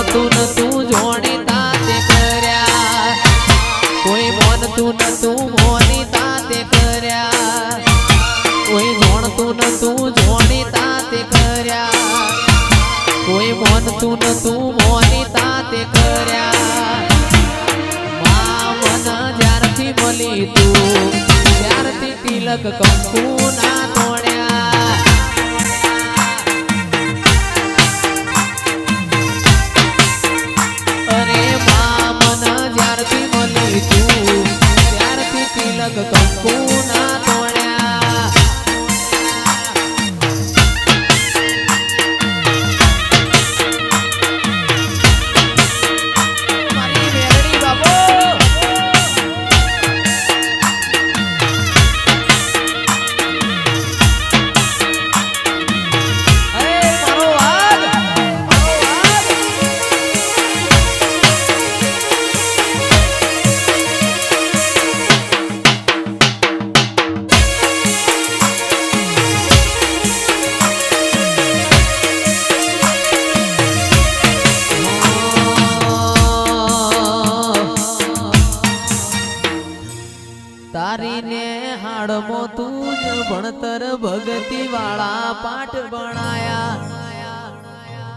મોનતું નતું જોણી તાતે કર્યા કોઈ મોનતું નતું મોની તાતે કર્યા કોઈ જોણતું નતું જોણી તાતે કર્યા કોઈ મોનતું નતું મોની તાતે કર્યા માવન જ્યારથી મળી તું ત્યારથી તિલક કંકુ ના તોડ્યા અરે મામન જ્યારથી મળી તું ત્યારથી તિલક કંકુ ના તોડ્યા મારી મેરડી બાબો તારીને હાડમો તું જ ભણતર ભગતી વાળા પાઠ ભણાયા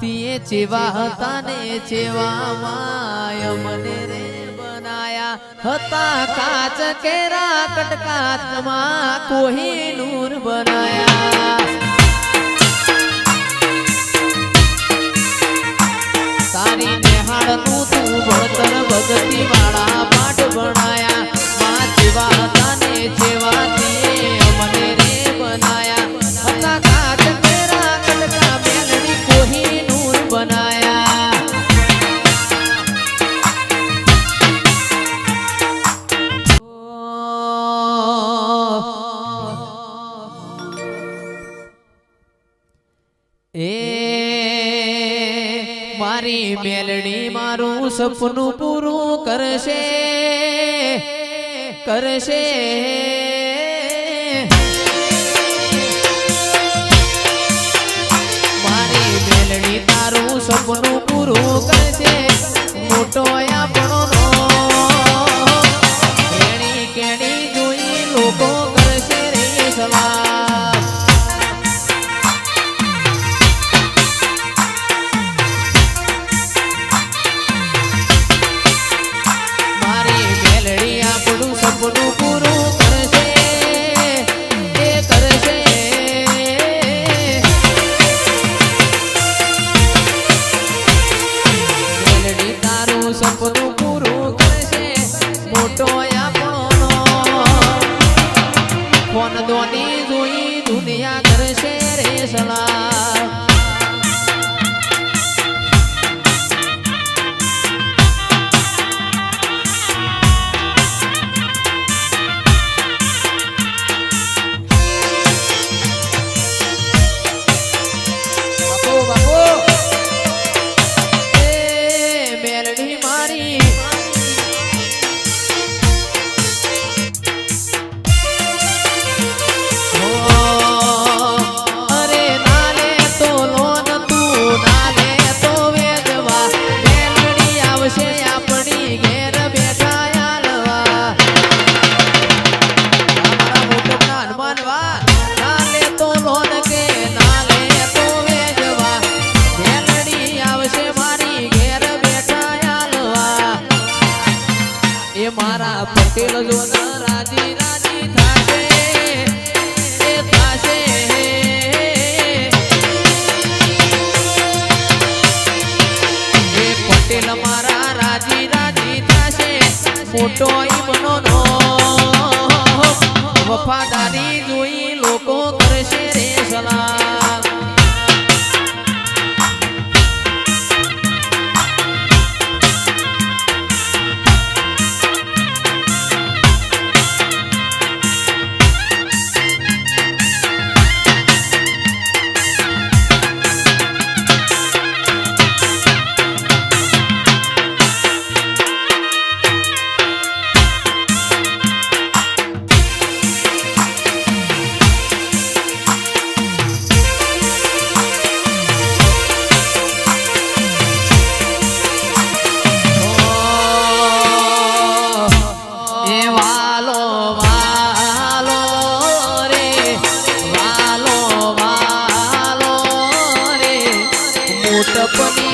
તીએ ચેવા હતા ને ચેવા માય મને રે બનાયા હતા કાચ કેરા કટકાચમાં કોહિનૂર બનાયા તારીને હાડનું તું ભણતર ભગતી વાળા પાઠ ભણાયા જેવા હતા ને જેવા મને રે બનાયા હતા કાચ કેરા કટકા મેલડી કોહિનૂર બનાયા એ મારી મેલડી મારું સપનું પૂરું કરશે કરશે મારી મેલડી તારું સપનું પૂરું કરશે મોટો આપણો કેણી કેણી જોઈ લોકો કરશે રે સલામ મારી મેલડી આપણું સપનું પૂરું કરશે એ કરશે મેલડી તારું સપનું પૂરું કરશે મોટો આપણો ફોન દોની જોઈ દુનિયા કરશે રે સલામ મેલડી મારી અરે નાલે તો લોન તું નાલે તો વેદવા મેલડી આવશે આપણી ઘેર બેઠા યાલવા અમારા મોટપના હનુમાન વા નાલે તો લોન કે નાલે તો વેદવા મેલડી આવશે મારી ઘેર એ મારા પટેલ જોન રાજી રાજી થાશે એ થાશે એ પટેલ મારા રાજી રાજી થાશે મોટો ઈમનો નો વફાદારી જોઈ લોકો કરશે રે સલામ સપની